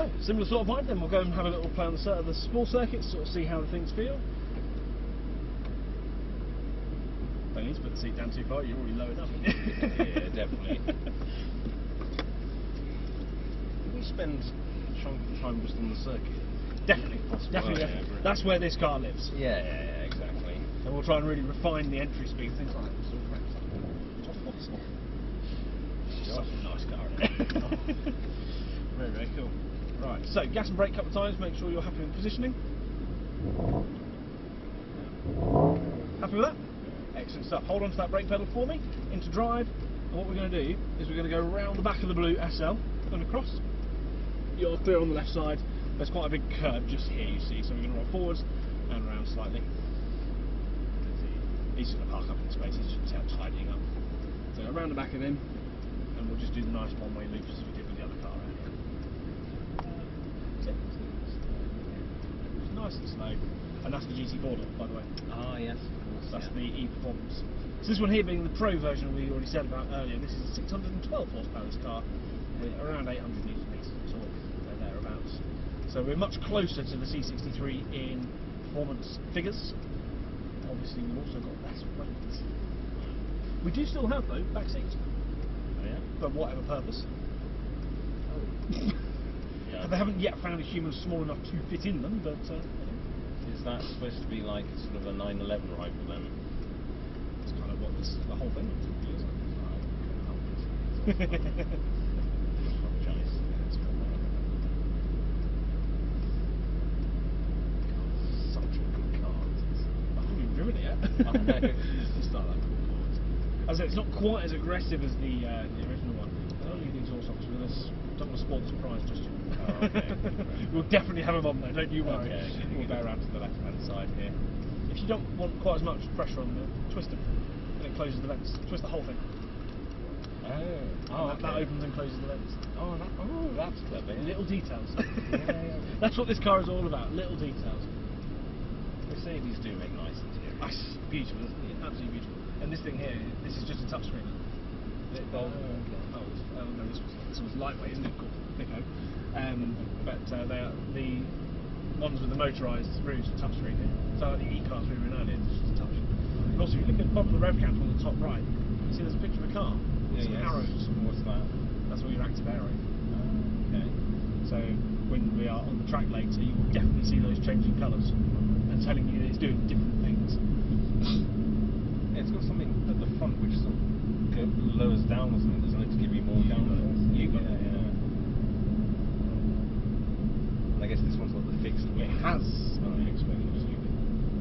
So, similar sort of vibe, then we'll go and have a little play on the small circuits, sort of see how the things feel. Don't need to put the seat down too far, you're already low enough. Yeah, definitely. Can we spend a chunk of time just on the circuit? Definitely, definitely. That's where this car lives. Yeah, exactly. And we'll try and really refine the entry speed, things like that. Such a nice car, isn't it? Very, very cool. Right, so gas and brake a couple of times, make sure you're happy with positioning. Happy with that? Excellent stuff. Hold on to that brake pedal for me, into drive, and what we're going to do is we're going to go around the back of the blue SL and across. You're clear on the left side. There's quite a big curve just here, you see, so we're going to roll forwards and around slightly. He's going to park up in spaces, just tidying up. So around the back of him, and we'll just do the nice one-way loops as we did with the other car earlier. It's nice and slow, and that's the GT4 door, by the way. Ah, yes. That's the E-Performance. So this one here being the Pro version we already said about earlier, this is a 612 horsepower this car, with around 800 newton meters of torque, thereabouts. So we're much closer to the C63 in performance figures. Obviously we've also got less weight. We do still have though back seats. Oh yeah? For whatever purpose. Oh. Yeah. They haven't yet found a human small enough to fit in them, but is that supposed to be like sort of a 911 rifle then? It's kind of what the whole thing is. Such a good car. I haven't even driven it yet. I know. Let's start that forward. As I said, it's not quite as aggressive as the original one. I don't need exhaust socks with us. Don't want to spoil the surprise just yet. Oh, okay. We'll definitely have them on there, don't you worry. Okay. We'll go around to the left hand side here. If you don't want quite as much pressure on the twist them, then it closes the vents. Twist the whole thing. Oh, that opens and closes the vents. Oh, that's clever. Little details. Yeah. That's what this car is all about, little details. Mercedes do make nice interiors. That's beautiful, isn't it? Absolutely beautiful. And this thing here, this is just a touchscreen. No, this was lightweight, isn't it? Called Pico. But they are the ones with the motorised roofs are touchscreen here. So like the E-cars we were in earlier, it's just a touch. And also, if you look at the bottom of the rev counter on the top right, you see there's a picture of a car. Some arrows. What's that? That's all your active aero. Okay. So when we are on the track later, you will definitely see those changing colours and telling you that it's doing different things. It's got something at the front which sort of lowers down or something, doesn't it, to give you more downforce? And I guess this one's got the fixed wing. It has the fixed wing, absolutely.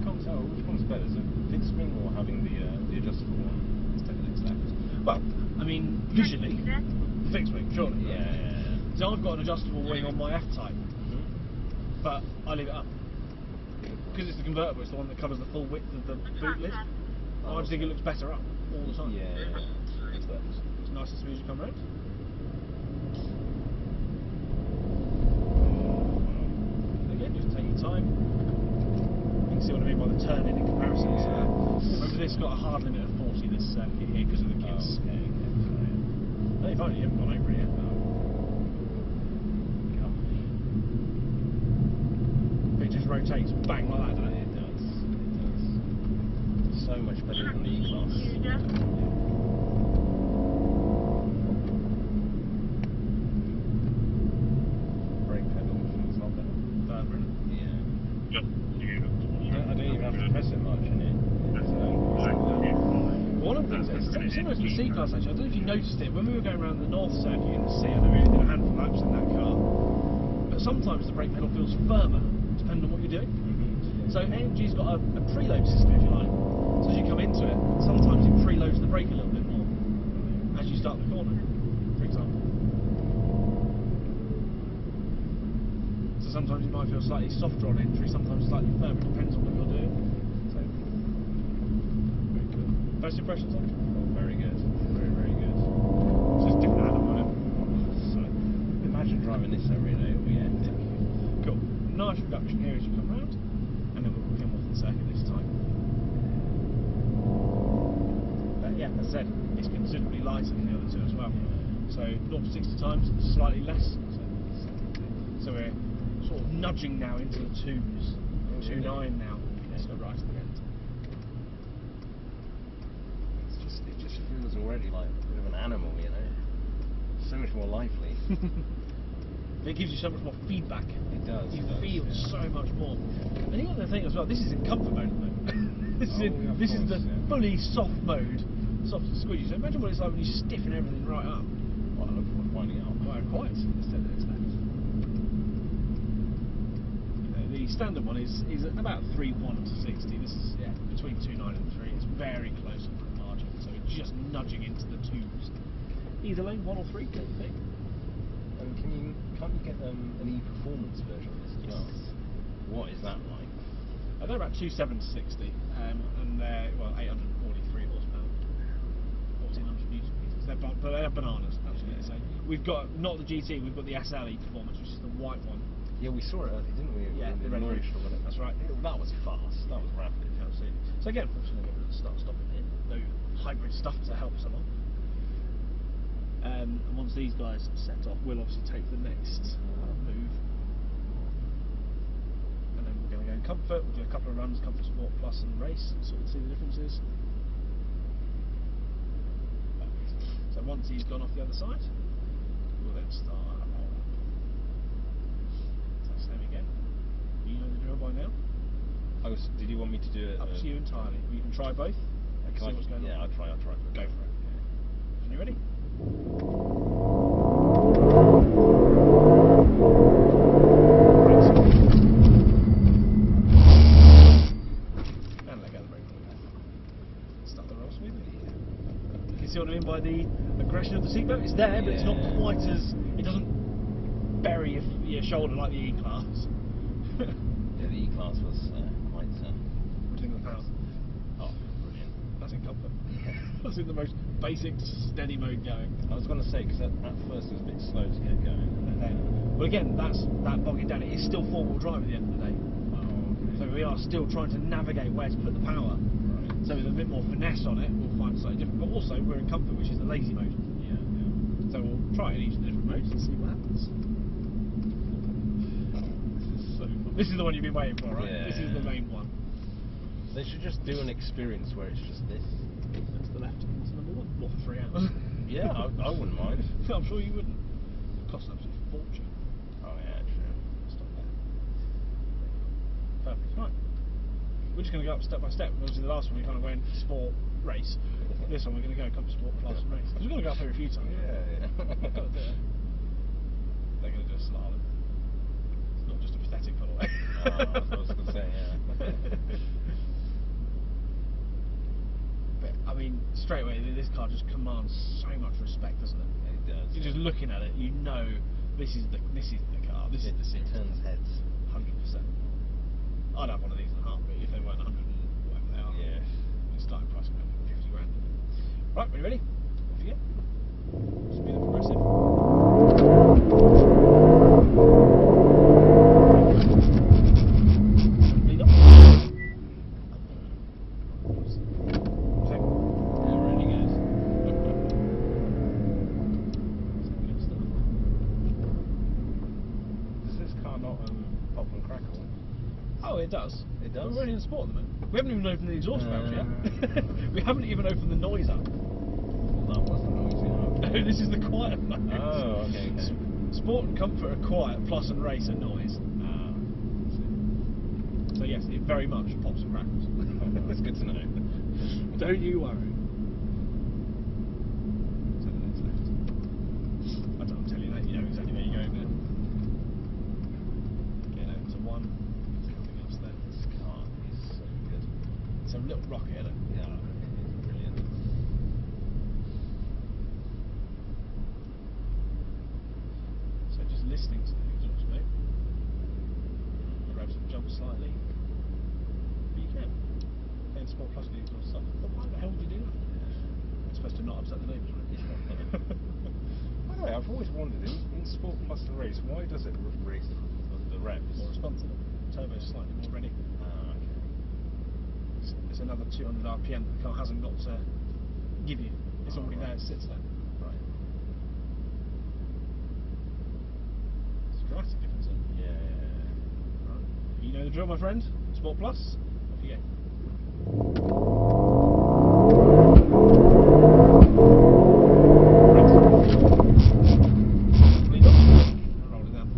Can't tell which one's better, is it fixed wing or having the adjustable one? Let's take a look at that. Well, I mean, visually, the fixed wing, surely. Yeah. So I've got an adjustable wing on my F-Type, but I leave it up. Because it's the convertible, it's the one that covers the full width of the boot lid. I just think it looks better up all the time. Yeah. It's nice and smooth as you come round. Again, just take your time. You can see what I mean by the turning in comparison. So, remember, this got a hard limit of 40 this circuit here because of the kids. Okay. No, you've only haven't gone over it yet. It just rotates bang like that, doesn't it? It does. So much better than the E-Class. Brake pedal feels not better. Firmer. Yeah. I don't even have to press it much in it. One of the things, it's similar to the C-Class actually, I don't know if you noticed it, when we were going around the North Circuit in the C, I know we only did a handful of laps in that car, but sometimes the brake pedal feels firmer, depending on what you're doing. So AMG's got a preload system, if you like. So as you come into it, sometimes it preloads the brake a little bit more as you start the corner, for example. So sometimes you might feel slightly softer on entry, sometimes slightly firmer, depends on what you're doing. So, very cool. First impressions on it? Oh, very good. Very, very good. It's just different animal, isn't it? So, imagine driving this every day, it would be epic. Cool. Nice reduction here as you come round, and then we'll come off the circuit this time. But yeah, as I said, it's considerably lighter than the other two as well. So 0 to 60 times, slightly less. So So we're sort of nudging now into the 2s. 2.9 now. Let's go right at the end. It just feels already like a bit of an animal, you know. So much more lively. It gives you so much more feedback. It does. You feel so much more. And you got the thing as well. This is in comfort mode at the moment. This is the fully soft mode, soft and squeeze. So imagine what it's like when you stiffen everything right up. Well, I look forward to finding out. Quite. Let's take the next step. The standard one is about 3.1 to 60. This is between 2.9 and 3. It's very close on that margin. So we're just nudging into the 2s. Either lane, 1 or 3, what do you think? And can't you get an e-performance version of this as well? What is that like? They're about 2.7 to 60, and they're 843 horsepower, 1400 newton meters. But they have bananas, absolutely. So we've got not the GT, we've got the SL e-performance, which is the white one. Yeah, we saw it earlier, didn't we? Yeah, the red roof. That's right. That was fast. That was rapid. Absolutely. So again, I'm just going to get rid of the stop in here. No hybrid stuff to help us along. And once these guys set off, we'll obviously take the next move. And then we're going to go in comfort. We'll do a couple of runs, comfort, sport, plus, and race, so we can see the differences. So once he's gone off the other side, we'll then start a roll. So same again. You know the drill by now. Oh, so did you want me to do it? Up to you entirely. You can try both. See what's going on. Yeah, I'll try. Go for it. And you ready? And let go of the brake. Start the roll smoothly. You can see what I mean by the aggression of the seatbelt. It's there, but it's not quite as. It doesn't bury your shoulder like the E-Class. Yeah, the E-Class was quite. What do you think of the power? Oh, brilliant. That's in comfort. That's in the most basic steady mode going. I was going to say, because at first it was a bit slow to get going. And then, well, again, that's that bogging down. It is still four-wheel drive at the end of the day. Oh, okay. So we are still trying to navigate where to put the power. Right. So with a bit more finesse on it, we'll find slightly different. But also, we're in comfort, which is the lazy mode. Yeah. So we'll try it in each of the different modes and see what happens. This is so fun. This is the one you've been waiting for, right? Yeah. This is the main one. They should just do an experience where it's just this. That's the left. That's number one. What, for 3 hours? Yeah, I wouldn't mind. I'm sure you wouldn't. It costs an absolute fortune. Oh yeah, true. Stop there. Perfect. Right. We're just going to go up step by step. Obviously, the last one we kind of went sport, race. This one we're going to go comfort, sport, plus, and race. Because we're going to go up here a few times. Yeah. They're going to do a slalom. It's not just a pathetic pull away. That's what I was going to say, yeah. But, I mean, straight away, this car just commands so much respect, doesn't it? It does. You're just looking at it, you know this is the car, this is the series. It turns heads. 100%. I'd have one of these in a heartbeat if they weren't 100 and whatever they are. Yeah. The starting price would be 50 grand. Right, are you ready? Off you go. Speed and progressive. Lead off. Check. Yeah, ready guys. Some good stuff. Does this car not pop and crackle? Oh, it does. It does? We're already in sport at the moment. We haven't even opened the exhaust valves yet. We haven't even opened the noise up. That was the noise, you know. No, this is the quiet mode. Oh, okay. Sport and comfort are quiet, plus and race are noise. So yes, it very much pops and crackles. That's good to know. Don't you worry. So the next left. I don't tell you that, you know exactly where you're going there. Get over to 1. There's nothing else there. This car is so good. It's a little rocket, isn't it? Yeah, it's brilliant. So just listening to the exhaust mate. Grab some jump slightly. But you can. And Sport Plus the exhaust stuff. But why the hell would you do that? It's supposed to not upset the neighbours, right? By the way, I've always wondered, in Sport Plus the race, why does it raise the revs? More responsive. Turbo's slightly more ready. Ah, okay. It's another 200 RPM that the car hasn't got to give you. It's already there, it sits there. Right. It's a drastic difference, isn't it? the drill, my friend. Sport Plus. Off you go. Lead off. Roll it down.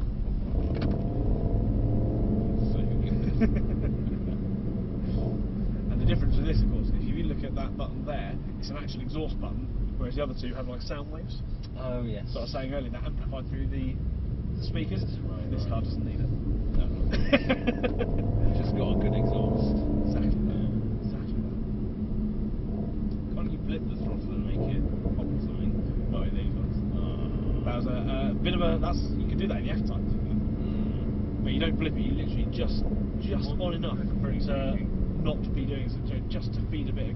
And the difference with this, of course, if you look at that button there, it's an actual exhaust button, whereas the other two have like sound waves. Oh yes. So I was saying earlier, that amplified through the speakers. Right, this car doesn't need it. No. Just got a good exhaust. Exactly. Exactly that. Can't you blip the throttle and make it pop or something? Oh, there you go. That was a bit of a. You can do that in the F-Type. But you don't blip it. You literally just on enough for it to not be doing so, just to feed a bit of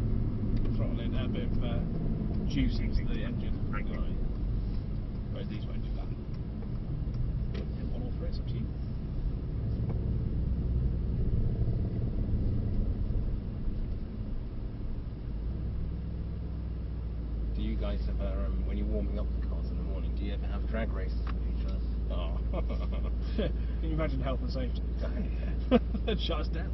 throttle in, a bit of juice into the engine. Right. Whereas these won't do that. One or three, it's up to you. Do you guys ever, when you're warming up the cars in the morning, do you ever have drag races with each other? Oh. Can you imagine health and safety? That shut us down.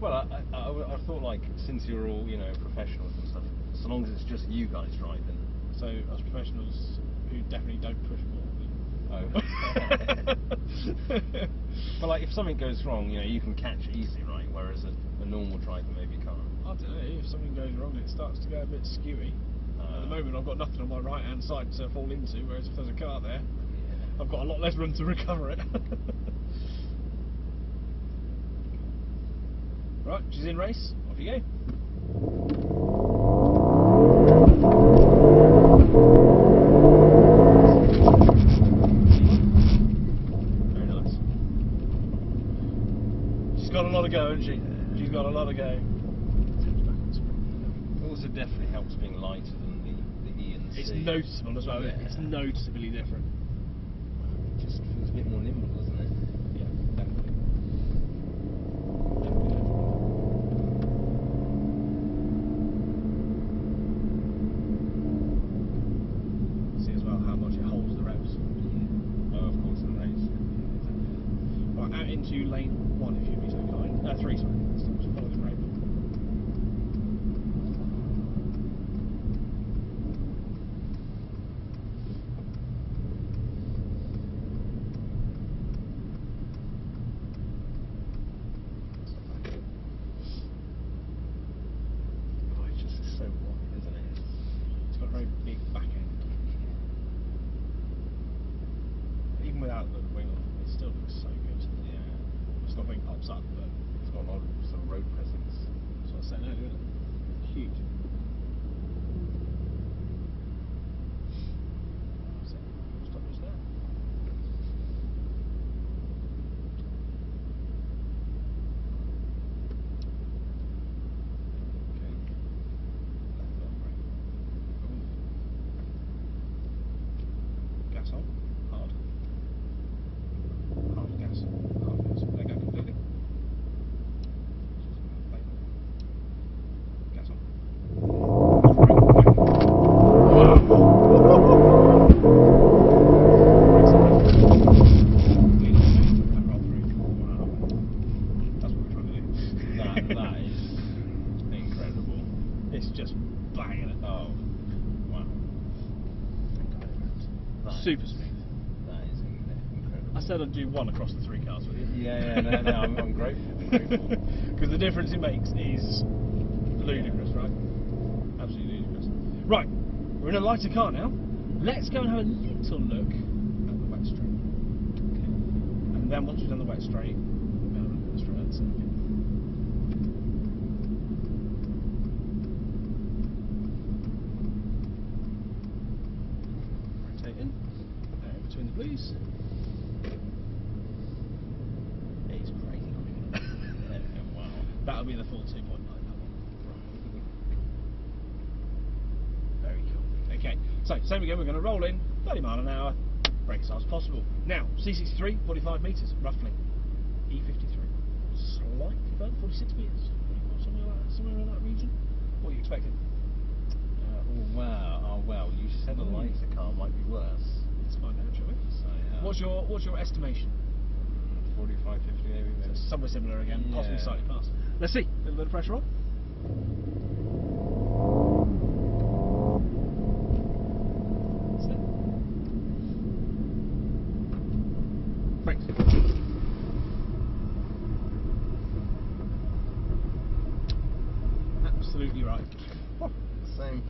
Well, I thought, like, since you're all, you know, professionals and stuff, so long as it's just you guys driving. So us professionals who definitely don't push more. Oh. But like, if something goes wrong, you know, you can catch it easily, right? Whereas a normal driver maybe can't. I don't know, if something goes wrong it starts to go a bit skewy. At the moment I've got nothing on my right hand side to fall into, whereas if there's a car there, Yeah. I've got a lot less room to recover it. Right, she's in race, off you go. Very nice. She's got a lot of go, hasn't she? She's got a lot of go. It also definitely helps being lighter than the E and the C. It's noticeable as well, Yeah. it's noticeably different. It just feels a bit more nimble, doesn't it? Yeah, definitely. See as well how much it holds the revs. Oh, of course, in race. Right, out into lane 1 if you'd be so kind. 3, sorry. Follow the brake. Oh, it's just so wide, isn't it? It's got a very big back end. Even without the wing on, it still looks so good. Yeah. It's got wing pops up, but It's got a lot of sort of road presence. that's what I was saying earlier, isn't it? Huge. That's it. Stop us there. Okay. That's not right. Gas on. Hard. Half gas. Half gas. Let go completely. Gas on. That's what we're trying to do. That is incredible. It's just banging it. Oh, wow. That Super is- smooth. That is incredible. I said I'd do one across the 3 cars with you. Yeah, no, I'm grateful. Because the difference it makes is ludicrous, right? Absolutely ludicrous. Right, we're in a lighter car now. Let's go and have a little look at the wet straight. And then once we've done the wet straight, we'll go and look at the straight circuit. Rotating. There, between the blues. It's crazy quick. Wow. That'll be the full 2.9, that one. Very cool. Okay, so same again, we're going to roll in, 30 mile an hour, brake as hard as possible. Now, C63, 45 metres, roughly. E53, slightly further, 46 metres, 44, somewhere in that region. What are you expecting? Well, you said a lighter car might be worse. Let's find out, shall we? So, What's your estimation? 45 45, 50 maybe. So somewhere similar again, possibly Yeah. slightly faster. Let's see. A little bit of pressure on. That's it. Brakes. Absolutely right. Same.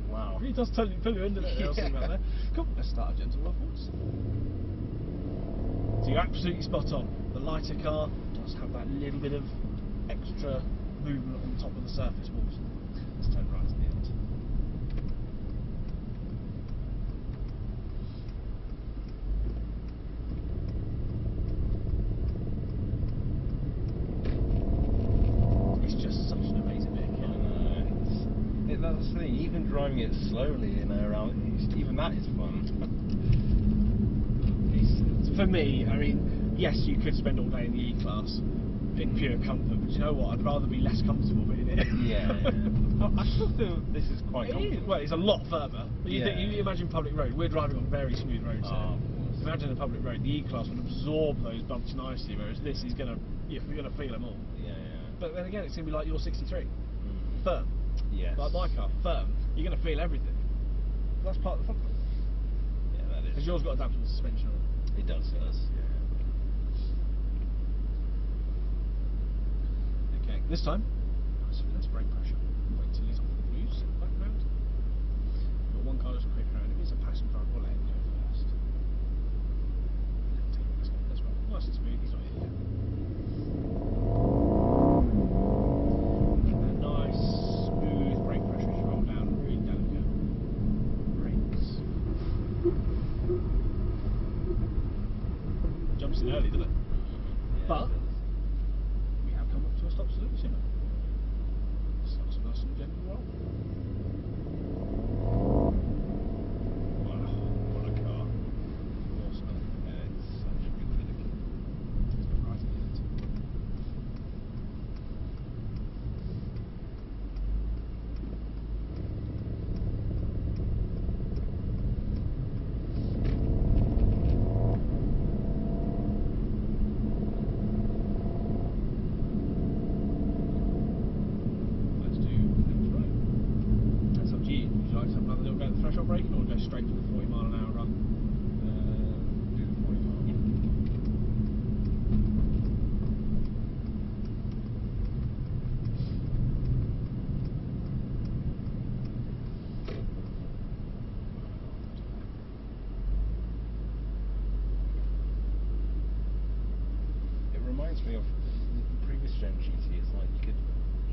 Wow. It does totally pull you in, doesn't it? Yeah. I'll see about that. Cool. Let's start a gentle upwards. So you're absolutely spot on. The lighter car does have that little bit of extra movement on top of the surface walls. Let's turn right at the end. It's just such an amazing vehicle. That's the thing, even driving it slowly, you know, around, even that is fun. For me, I mean, yes, you could spend all day in the E-Class in pure comfort, but you know what? I'd rather be less comfortable being in it. Yeah. I still feel this is quite comfortable. Well, it's a lot further. But you imagine public road. We're driving on very smooth roads here. Of course. Imagine a public road. The E-Class would absorb those bumps nicely, whereas this is gonna, you're gonna feel them all. Yeah. But then again, it's gonna be like your 63, firm. Yes. Like my car, firm. You're gonna feel everything. That's part of the fun. Yeah, that is. Because yours got adaptable suspension on it. It does. Yeah. Okay, this time, nice finesse brake pressure. Wait till he's off the blues, set the back round. Got one car just quicker, and if it's a passenger, I'll let him go first. That's right. Nice and smooth, he's not here yet. And nice, smooth brake pressure as you roll down, really delicate. Brakes. Jumps in early, doesn't it? Yeah, But we have come up to a stop salute soon. Starts a nice and gentle roll. Wow, what a car. Awesome. yeah, it's such a good vehicle. Let's go right at the end. Let's do left right. That's up to you. Would you like to have another little go at the threshold braking or go straight for the 40 mile an hour run? Do the 40 mile. It reminds me of the previous gen GT. It's like you could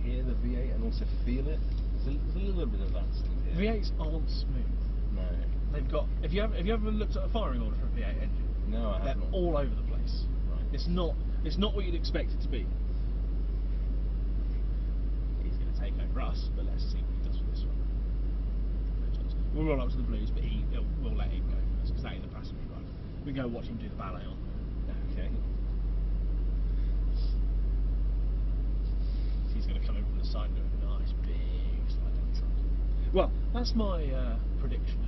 hear the V8 and also feel it. There's a little bit of that still here. V8s aren't smooth. No. They've got. Have you ever looked at a firing order for a V8 engine? No, I They're have not. all over the place. Right. It's not what you'd expect it to be. He's going to take over us, but let's see what he does with this one. No chance. We'll roll up to the blues, but we'll let him go first because that is a passenger drive. We can go watch him do the ballet on. Okay. He's going to come over from the side and do a nice big slide down the front. Well, that's my prediction.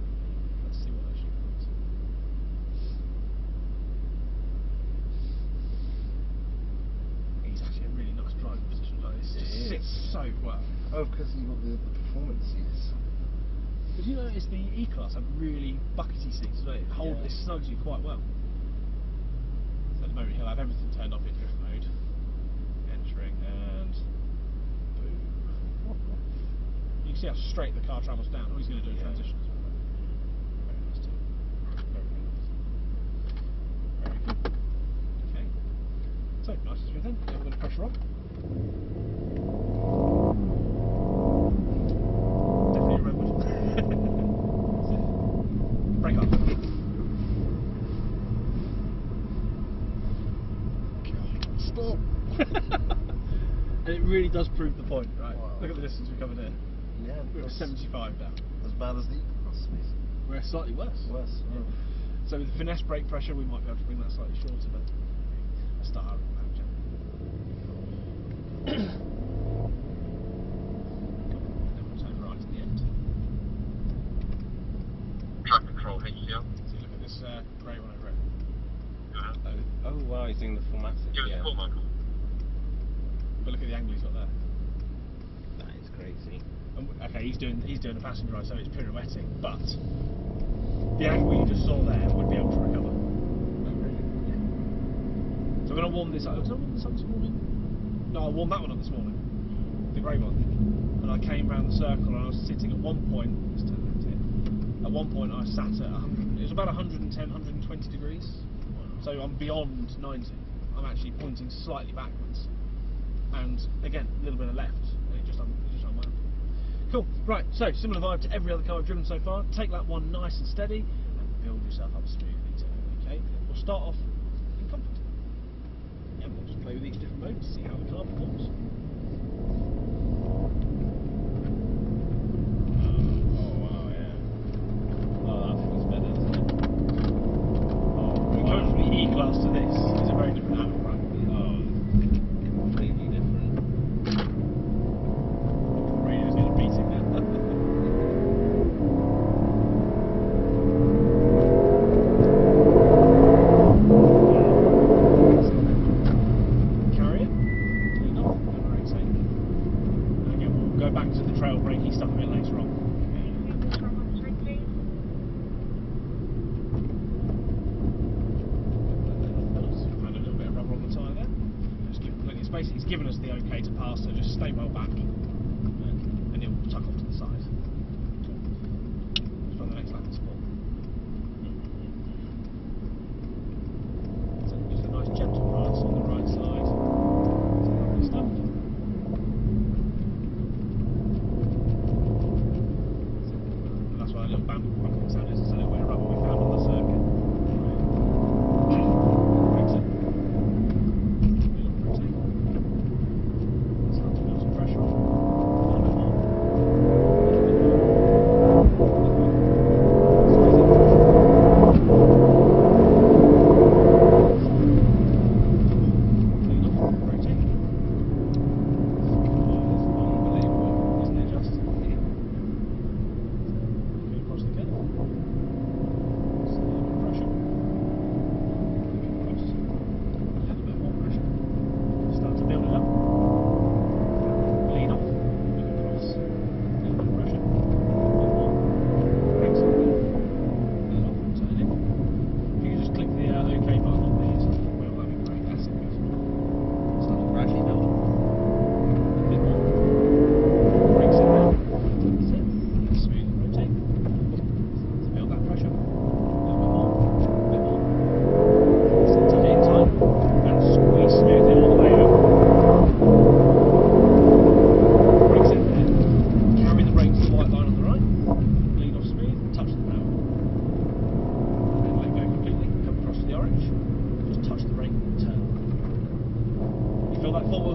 Let's see what actually happens. He's actually in a really nice driving position like this. It Just sits is. so well. Oh, because you've got the performance seats. But you notice the E-Class have really buckety seats, so it snugs you quite well. So at the moment he'll have everything turned off in drift mode. Entering and boom. You can see how straight the car travels down. Oh, he's going to do a transition as well. Very nice too. Very nice. Very good. Okay. So, nice and smooth then. Get a bit of pressure on. Definitely a redwood. That's it. Brake up. Stop! And it really does prove the point, right? Wow. Look at the distance we covered here. Yeah, We're at 75 now. as bad as the E-Class, basically. We're slightly worse. Worse. Yeah. So with the finesse brake pressure, we might be able to bring that slightly shorter, but let's start our round jump. Then we'll turn right at the end. Track control HCL. So look at this grey one over it. Yeah. So Oh wow, he's doing the formatting. Yeah. But look at the angle he's got there. That is crazy. Okay, he's doing a passenger ride, so it's pirouetting, but the angle you just saw there would be able to recover. So I'm going to warm this up. Did I warm this up this morning? No, I warmed that one up this morning, the grey one. And I came round the circle and I was sitting at one point. Let's turn that here. At one point I sat at 100. It was about 110, 120 degrees. So I'm beyond 90. I'm actually pointing slightly backwards, and again a little bit of left. And it just unwound. Cool. Right. So similar vibe to every other car I've driven so far. Take that one nice and steady, and build yourself up smoothly too. Okay. We'll start off in comfort. Yeah, we'll just play with each different mode to see how the car performs. E-Class to this is a very different animal, right? Completely different. Radio's going to beat it now. Carry it, clean off, and rotate. And again, we'll go back to the trail brakey stuff a bit later on. He's given us the okay to pass, so just stay well back and he'll tuck off to the side. Just on the next lap of sport. So just a nice gentle pass on the right side. Lovely stuff. And that's why a little bumping sound is a little bit of rubber we found on the circuit.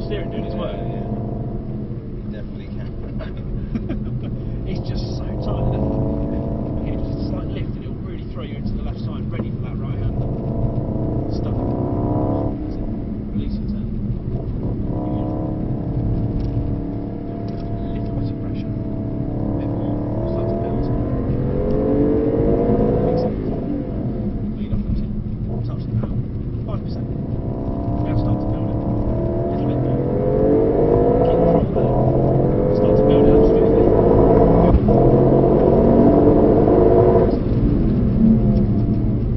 Steering doing its work. Yeah. You definitely can. It's just so tight. Okay, just a slight lift and it'll really throw you into the left side, ready for that right hand. Stuck. Release and turn. A little bit of pressure. A bit more. Start to build. Release it. Lead off the tip. Touch the power. 5%. Now start to build it. Start to build it up smoothly.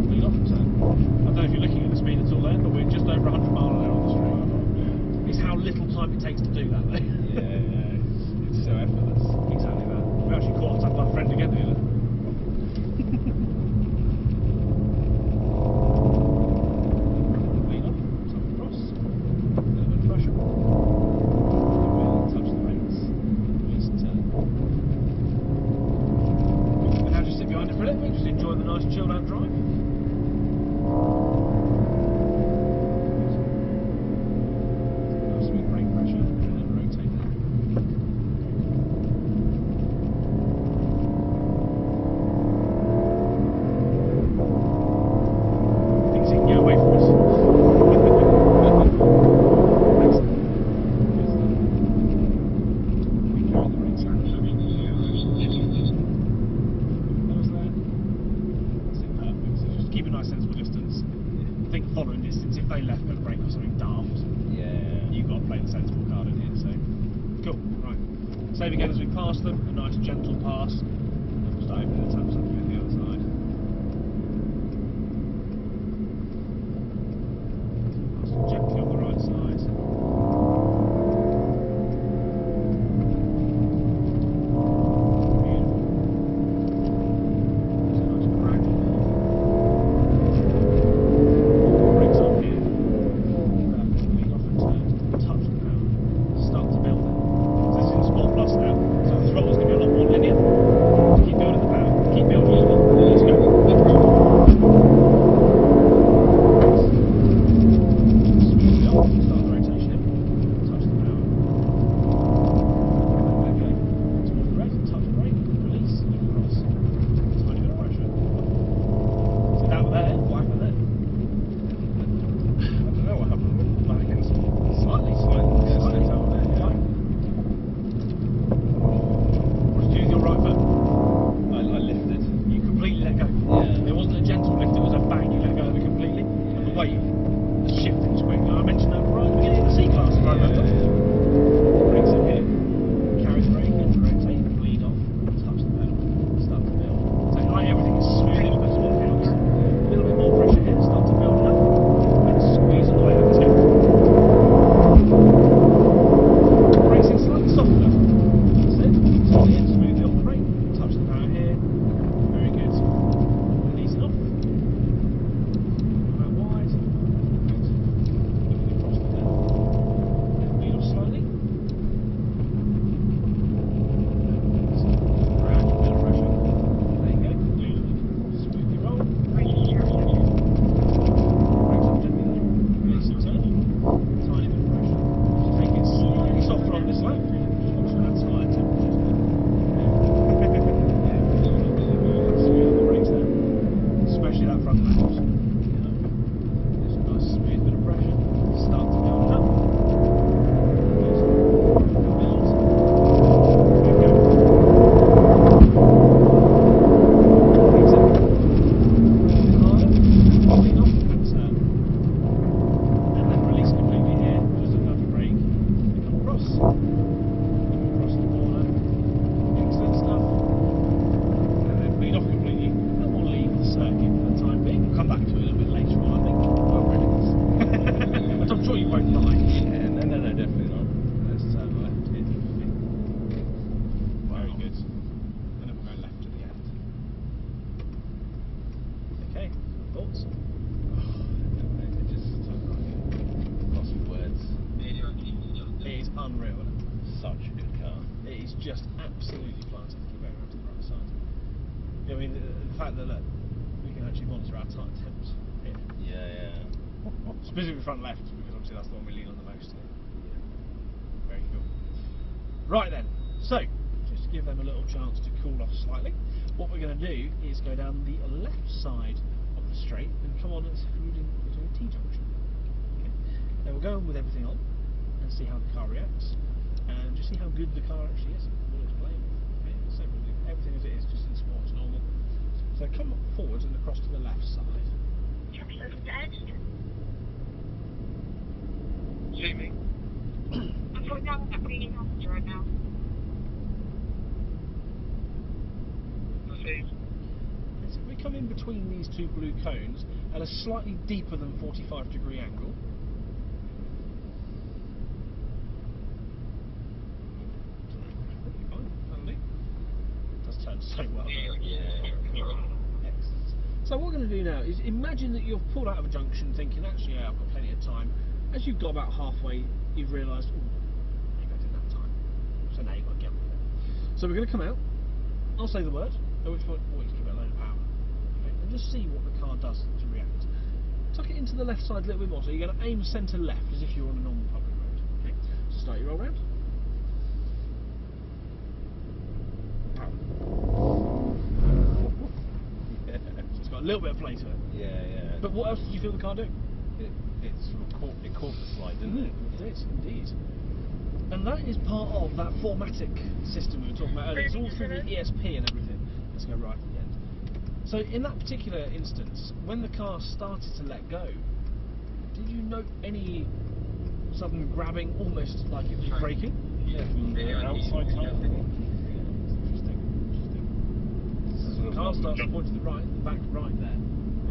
Lead off and turn. I don't know if you're looking at the speed that's all there, but we're just over 100 miles an hour on the street. It's how little time it takes to do that, though. Yeah, it's so effortless. Exactly that. We actually caught up our friend again the other day. Lead off, top across, a little bit of pressure. Touch the brakes, release and turn. And now just sit behind it for a little bit, just enjoy the nice chilled out drive. Nice smooth brake pressure, and then rotate that. Things you can get away from us. Keep a nice sensible distance. think following distance, if they left the brake or something daft, you've got to play the sensible card in here. So, cool. Right. Same again as we pass them. A nice gentle pass. And we'll start opening the taps up again the other side. Gently on the right side. Just absolutely planted. Keep going around to the right side. I mean, the fact that look, we can actually monitor our tyre temps here. Yeah. Specifically front left, because obviously that's the one we lean on the most. Very cool. Right then, so just to give them a little chance to cool off slightly, what we're going to do is go down the left side of the straight and come on as if we were doing a T-junction. Okay. Then we'll go on with everything on and see how the car reacts. And just see how good the car actually is, what it's playing with. Okay? So we'll do everything as it is, just in sport as normal. So come forward and across to the left side. Jamie? I'm putting down that reading on you right now. Mercedes. So we come in between these two blue cones at a slightly deeper than 45-degree angle. So well. Excellent. So what we're going to do now is imagine that you've pulled out of a junction thinking, actually, yeah, I've got plenty of time. As you've got about halfway, you've realised, oh, maybe I didn't have time. So now you've got to get on with it. So we're going to come out. I'll say the word, at which point, always give it a load of power. Okay, and just see what the car does to react. Tuck it into the left side a little bit more. So you're going to aim centre left as if you're on a normal public road. Okay. So start your roll round. A little bit of play to it. Yeah. But what else did you feel the car do? It sort of caught the slide, didn't it? It did, indeed. And that is part of that formatic system we were talking about earlier. It's all through the ESP and everything. Let's go right at the end. So in that particular instance, when the car started to let go, Did you note any sudden grabbing, almost like it was braking? Yeah, from the outside tyre. Interesting. The car starts to point to the right, the back right there.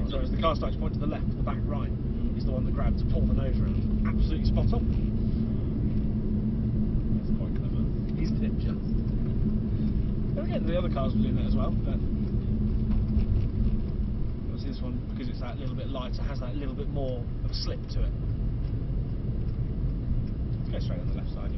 Sorry, as the car starts to point to the left, the back right is the one that grabbed to pull the nose around. Absolutely spot on. That's quite clever. He's the ninja. And again, the other cars were doing that as well, but obviously this one, because it's that little bit lighter, has that little bit more of a slip to it. Let's go straight on the left side.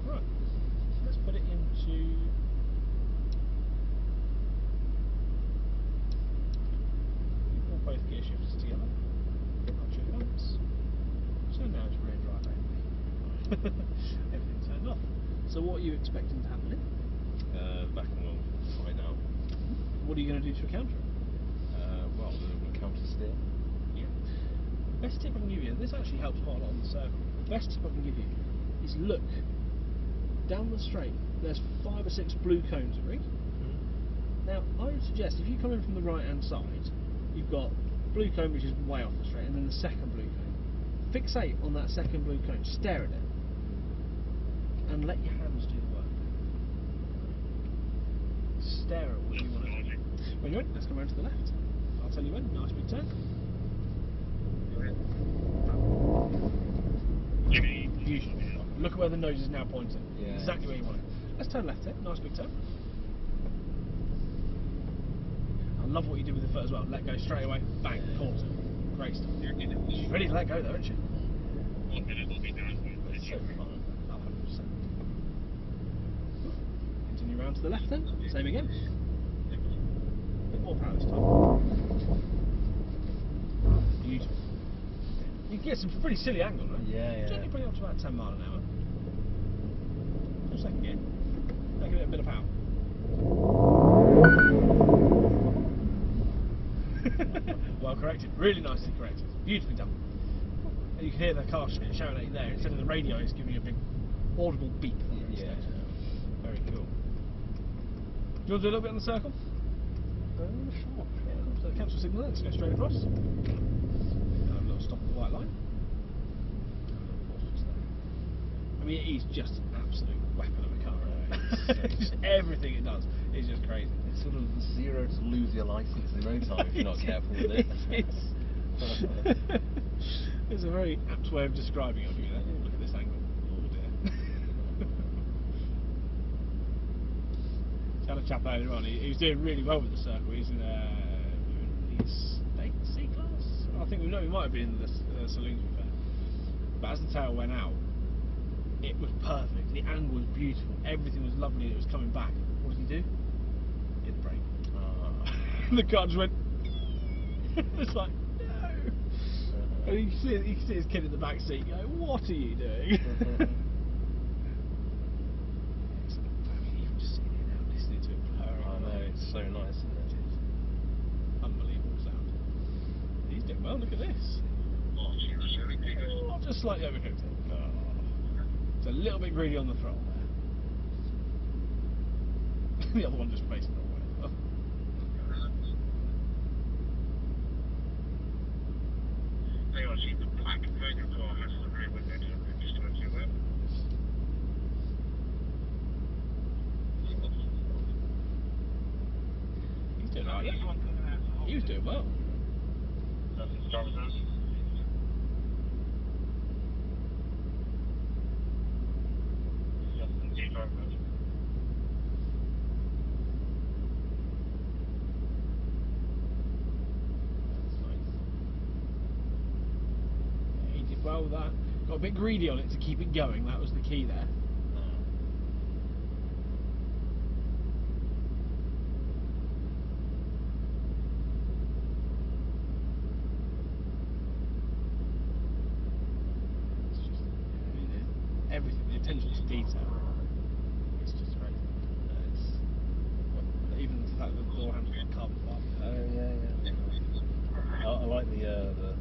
Right, let's put it into pull both gear shifters together. Watch your balance. So now it's rear drive only. Everything turned off. So what are you expecting to happen? Back and we'll find out. What are you going to do to counter it? Well, we'll counter steer. Yeah. Best tip I can give you, this actually helps quite a lot on the circle. The best tip I can give you is look down the straight. There's 5 or 6 blue cones at rig. Now, I would suggest if you come in from the right hand side, you've got blue cone which is way off the straight, and then the second blue cone. Fixate on that second blue cone, stare at it, and let your hands do the work. Stare at what you want to do. When you're in, let's come around to the left. I'll tell you when. Nice big turn. Beautiful. Look at where the nose is now pointing. Yeah. Exactly where you want it. Let's turn left here. Nice big turn. I love what you did with the foot as well. Let go straight away. Bang. Caught it. Great stuff. She's ready to let go though, isn't she? It's so fun. 100%. Continue round to the left then. Same again. A bit more power this time. Beautiful. You can get some pretty silly angle, right? Yeah. Gently bring it up to about 10 mile an hour. Just second gear. Now give it a bit of power. Well corrected. Really nicely corrected. Beautifully done. And you can hear the car shouting at you there. Instead of the radio, it's giving you a big audible beep. Yeah. Very cool. Do you want to do a little bit on the circle? Sure. Yeah, so the cancel signal there. Let's go straight across. Have a little stop at the white line. I mean, it is just an absolute weapon of a car. Just everything it does is just crazy. It's sort of 0 to lose your license in no time if you're not careful with it. It's a very apt way of describing it. Oh, look at this angle. Oh dear. I had a chap earlier on. He was doing really well with the circle. He's in his C class. I think we might have been in the saloon, to be fair. But as the tail went out, it was perfect. The angle was beautiful. Everything was lovely. It was coming back. What did he do? Hit the brake. The car just went. It's like no. And you can see his kid in the back seat going, "What are you doing?" Excellent. I mean, even just sitting here now, listening to it purring. I know, it's so nice, isn't it? Unbelievable sound. He's doing well. Look at this. Oh, just slightly overcooked it. It's a little bit greedy on the throttle there. The other one just facing the way. He's doing alright. He was doing well. He did well with that. Got a bit greedy on it to keep it going. That was the key there. It's just, everything, the attention to detail. It's just great. Even the fact that the door handles got carbon fibre. Oh yeah. I like the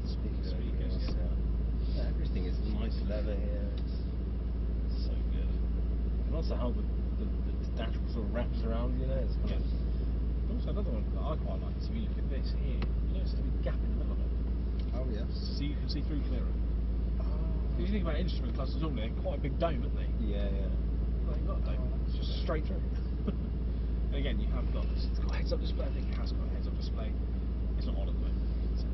nice leather here. It's so good. And also how the dashboard sort of wraps around, you know. It's kind of. Also, another one that I quite like is if you look at this here, you notice there's a big gap in the middle of it. Oh yes. So you can see through clearer. If you think about instrument clusters normally, they're quite a big dome, aren't they? Yeah, yeah. Well, they've got a dome. It's just straight through. And again, you have got, it's got a heads-up display. I think it has got a heads-up display. It's not on at the moment. So.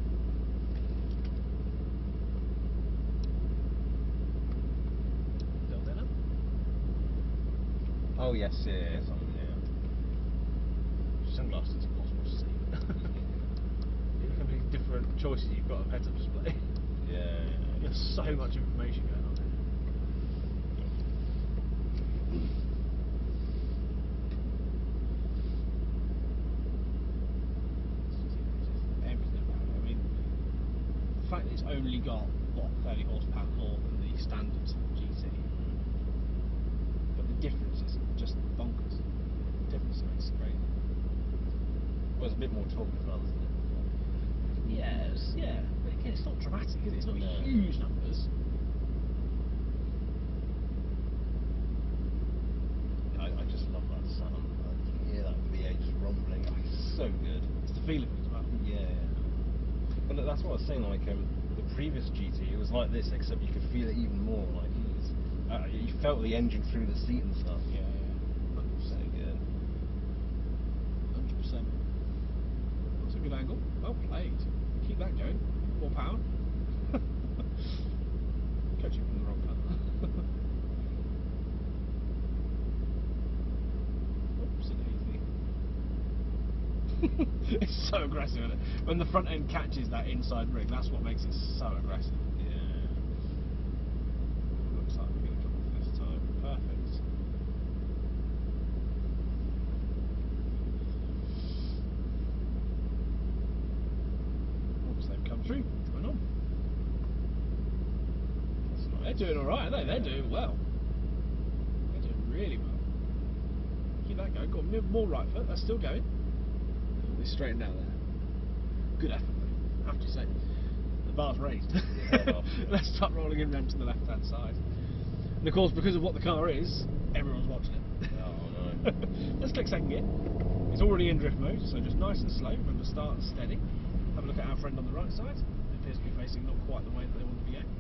Still there now? Oh yes, it is. Yeah. Sunglasses, impossible to see. Look how many different choices you've got of heads-up display. Yeah. There's so much information going on there. Everything about it. I mean, the fact that it's only got, what, 30 horsepower more than the standard GT, but the difference is just bonkers. The difference is crazy. Well, it's a bit more torque as well, isn't it? Yes, yeah. But again, it's not dramatic, is it? It's not huge numbers. I just love that sound. You can hear that V8 just rumbling. Oh, it's so good. It's the feel of it as well. Yeah. But that's what I was saying. Like the previous GT, it was like this, except you could feel it even more. Like you felt the engine through the seat and stuff. Yeah, yeah. 100%. So good. 100%. That's a good angle. Well played. Keep that going. More power. Coaching from the wrong colour. Oops, it's so aggressive, isn't it? When the front end catches that inside ring, that's what makes it so aggressive. Yeah. Looks like we're going to come off this time. Perfect. Oops, they've come through. What's going on? That's nice. They're doing alright, aren't they? They're doing well. They're doing really well. Keep that going. Got more right foot. That's still going. They straightened out there. Good effort, though. I have to say. The bar's raised. Yeah, well. Let's start rolling in round to the left-hand side. And of course, because of what the car is, everyone's watching it. Oh no. Let's click second gear. It's already in drift mode, so just nice and slow from the start, steady. Have a look at our friend on the right side. It appears to be facing not quite the way that they want to be going.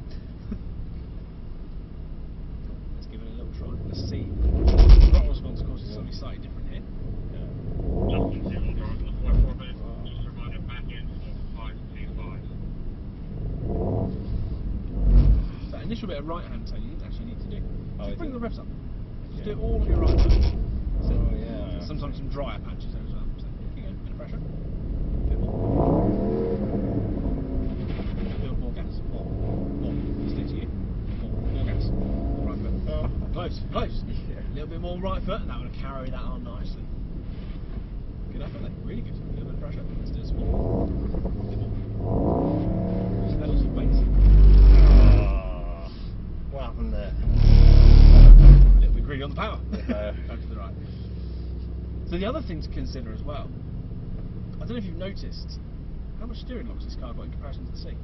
Let's give it a little try. Let's see. The throttle response, of course, is something slightly different here. That initial bit of right hand turn you didn't actually need to do. Just bring the revs up. Just do it all on your right hand. So yeah. sometimes some drier patches there as well. So keep going, bit of pressure. Build more gas. More. Stick to you. More gas. Right foot. Close. Yeah. A little bit more right foot, and that would carry that on nicely. Good effort, mate. Really good. A little bit of pressure. Let's do some more. That was amazing. What happened there? A little bit greedy on the power. Yeah. Back to the right. So the other thing to consider as well, I don't know if you've noticed, how much steering lock's this car got in comparison to the C?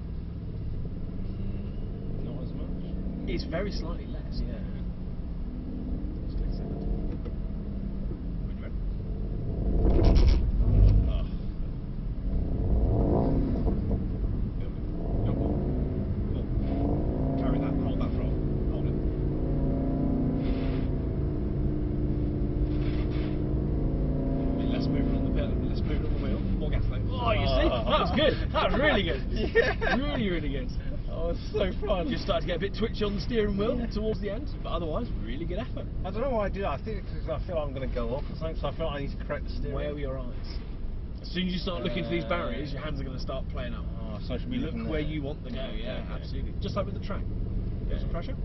Not as much. It's very slightly less. Yeah. Let's click second. When you're ready. Oh. Go more. Carry that, hold that throttle. Hold it. Less movement on the pedal, less movement on the wheel, more gas flow. Oh, you see? That was good. That was really good. Yeah. Really, really good. Oh, it's so fun. Just started to get a bit twitchy on the steering wheel towards the end, but otherwise, really good effort. I don't know why I did that. I think it's because I feel I'm going to go off or something, so I feel I need to correct the steering. Where were your eyes? As soon as you start looking for these barriers, your hands are going to start playing up. Oh, so I should be You look looking where there. you want to go, Okay, yeah, okay. absolutely. Just like with the track. Get some pressure.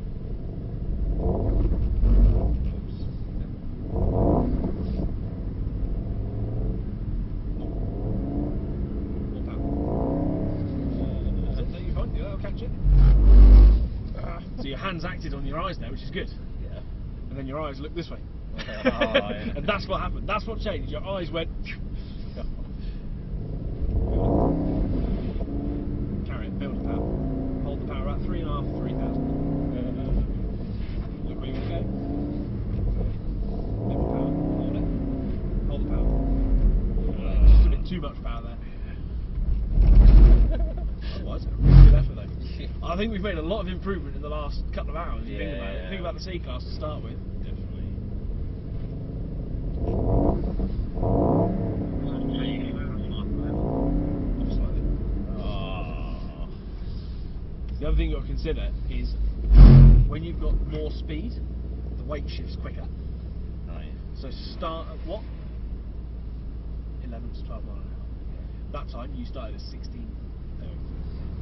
More power. No, you're fine. Yeah, I'll catch it. So your hands acted on your eyes there, which is good. Yeah. And then your eyes look this way. Yeah. And that's what happened. That's what changed. Your eyes went. Carry it. Build the power. Hold the power at 3.5, 3,000. I think we've made a lot of improvement in the last couple of hours. You think about it. Yeah. Think about the C-Class to start with. Definitely. Slightly. Oh. The other thing you've got to consider is when you've got more speed, the weight shifts quicker. Right. So start at what? 11 to 12 miles an hour. That time you started at 16,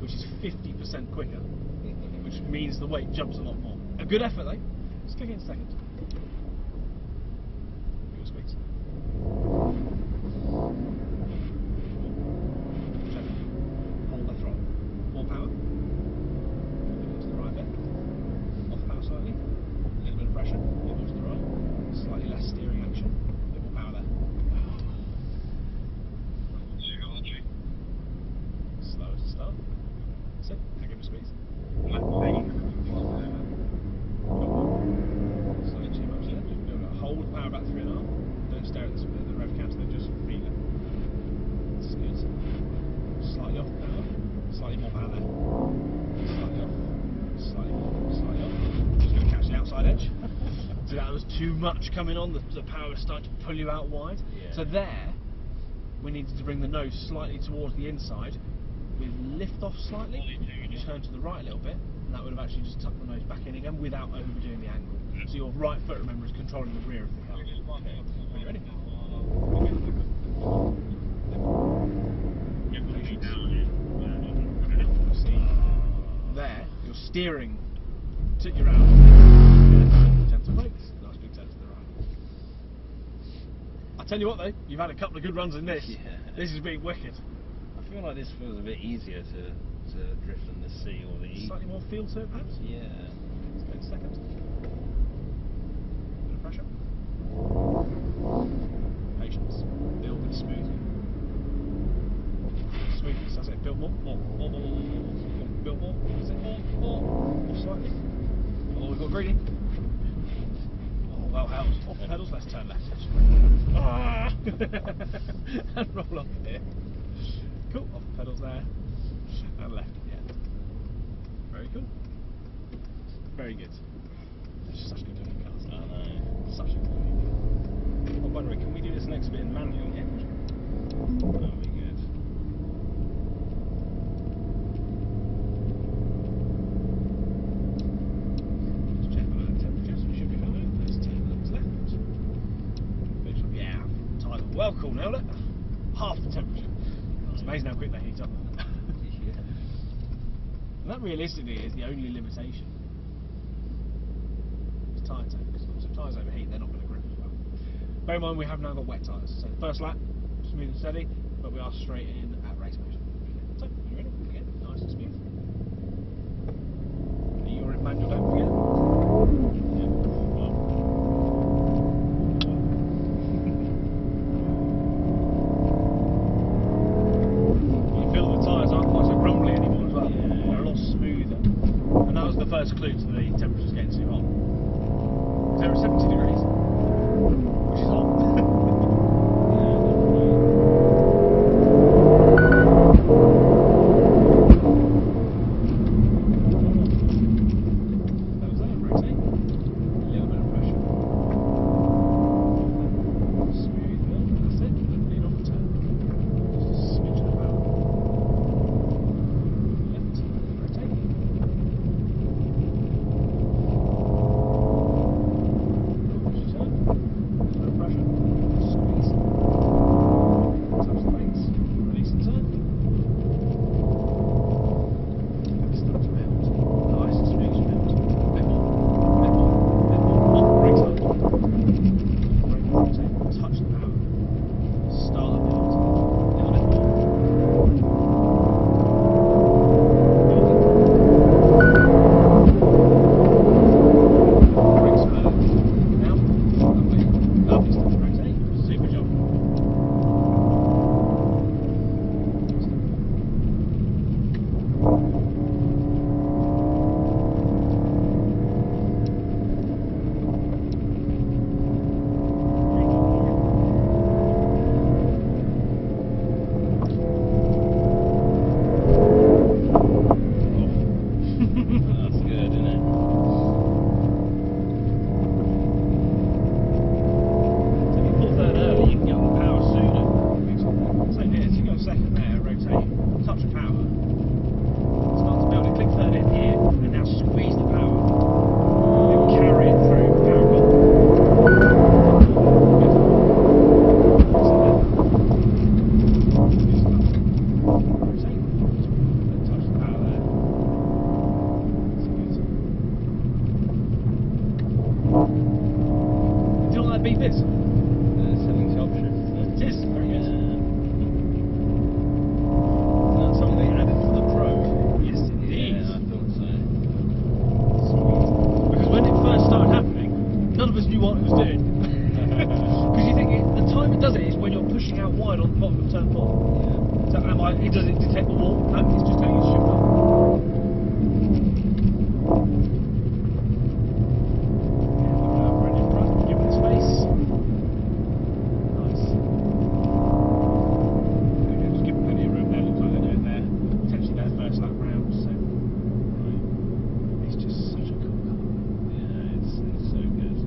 which is 50% quicker, which means the weight jumps a lot more. A good effort though. Just click in a second. Fuel squeeze. Hold the throttle. More power. To the right bit. Off power slightly. A little bit of pressure. A little to the right. Slightly less steering action. A bit more power there. Slower to start. That's it. Now give it a squeeze. Slightly too much there. Hold power about 3.5. Don't stare at the rev counter, just feel it. That's good. Slightly off power. Slightly more power there. Slightly off. Slightly more. Slightly off. Just going to catch the outside edge. So that was too much coming on. The power was starting to pull you out wide. Yeah. So there, we needed to bring the nose slightly towards the inside. With lift off slightly, and turn to the right a little bit, and that would have actually just tucked the nose back in again without overdoing the angle. So your right foot, remember, is controlling the rear of the car. Okay. Are you ready? Patience. See, there, you're steering, tip you round, gentle brakes, nice big turn to the right. I tell you what though, you've had a couple of good runs in this. Yeah. This has been wicked. I feel like this feels a bit easier to drift than the C or the E. Slightly more feel to it perhaps? Yeah. Let's go in a second. Bit of pressure. Patience. Build it smoothly. Smoothness, that's it. Build more. More. Build more. That's it. More slightly. Oh, we've got greedy. Oh, well held. Off the pedals, let's turn left. Ah! And roll off here. Cool, off the pedals there, and left at the end. Very cool. Very good. It's such good looking cars. I know. Such a good looking car. Oh, by the way, can we do this next bit in manual? Yeah. That would be good. Let's check the temperatures. We should be fine. Let's turn those left. Yeah, tyres are well cool now, look. Half the temperature. It's amazing how quick they heat up. Yeah. And that realistically is the only limitation. It's tyre temps. So if tyres overheat, they're not going to grip as well. Bear in mind we have now got wet tyres. So first lap, smooth and steady, but we are straight in at race mode. So, you ready? Again, nice and smooth. You're in manual, don't forget. Yeah. Well. You feel the tyres aren't quite so rumbly anymore as well. Yeah. They're a lot smoother. And that was the first clue to the temperatures getting too hot. There are 70 degrees, which is hot. Does it detect the wall? No, it's just telling you to shift up. Brilliant front, give it space. Nice. Okay, just give it plenty of room there. Looks like they're doing their potentially their first lap round. So it's just such a cool car. Yeah, it's so good.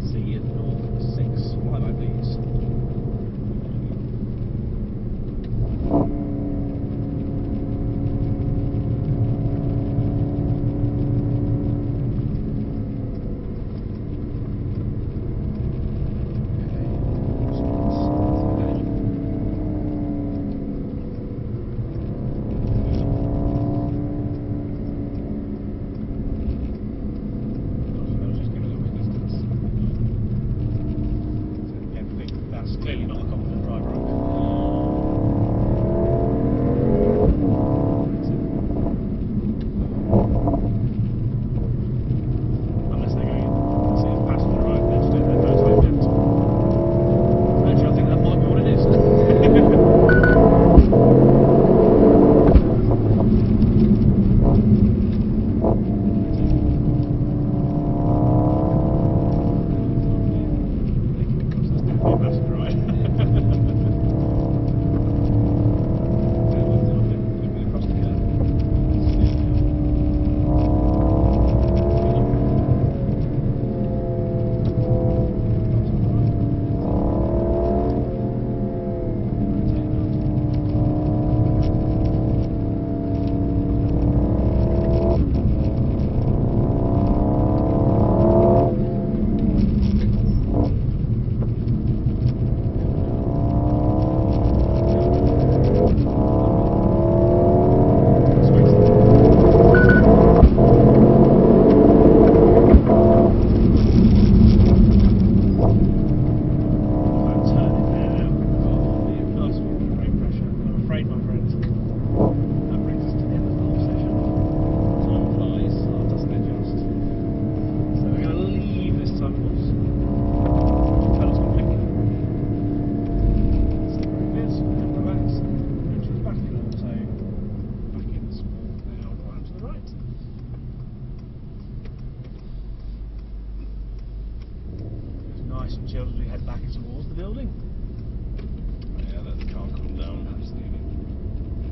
See it all 6. Why like these? That's clearly not a confident driver. Unless they're going in passenger right, they're just doing their first lap depth. Actually, I think that might be what it is. Nice and chilled as we head back towards the building. Yeah, let the car cool down. Absolutely.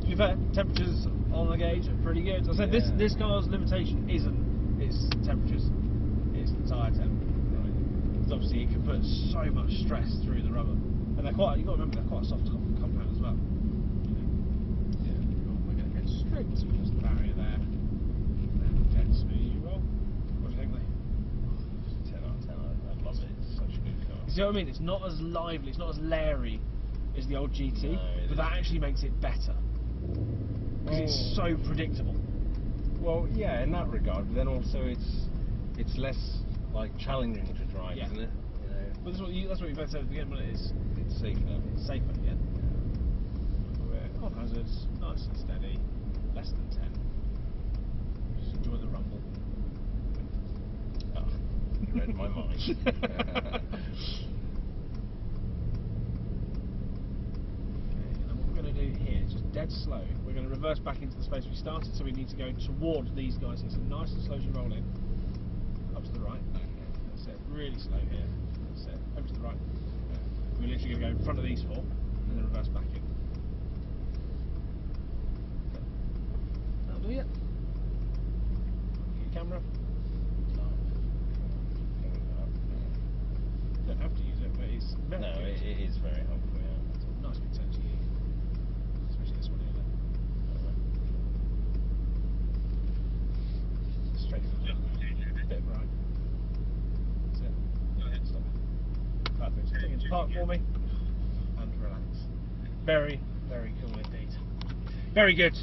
To be fair, temperatures on the gauge are pretty good. I said this car's limitation isn't its temperatures, it's the tyre temp. Right. Because obviously it can put so much stress through the rubber, and they're quite. You've got to remember they're quite a soft compound as well. Yeah. We're going to go straight towards the barrier there. And dead smooth. Well, what do you think, Lee? 10 out of 10. I love it. It's such a good car. You see what I mean? It's not as lively, it's not as leery as the old GT, No, but that actually makes it better. Because it's so predictable. Well, yeah, in that regard, but then also it's less like challenging to drive, Yeah. isn't it? You know, But that's what you both said at the beginning, but it's safer. safer, yeah. We're on hazards, nice and steady, less than 10. Just enjoy the rumble. Oh, you read my mind. And what we're going to do here, just dead slow, we're going to reverse back into the space we started, so we need to go toward these guys here. So nice and slow as you roll in. Up to the right. That's it. Really slow here. That's it. Over to the right. We're literally going to go in front of these 4 and then reverse back in. That'll do it. Get your camera. You don't have to use it, but it's very No, good. it is very helpful, yeah. It's a nice big turn to you. Especially this one here. Straight for the bit right. That's it. Go ahead, stop. Perfect. Take it into park for me and relax. Very, very cool indeed. Very good.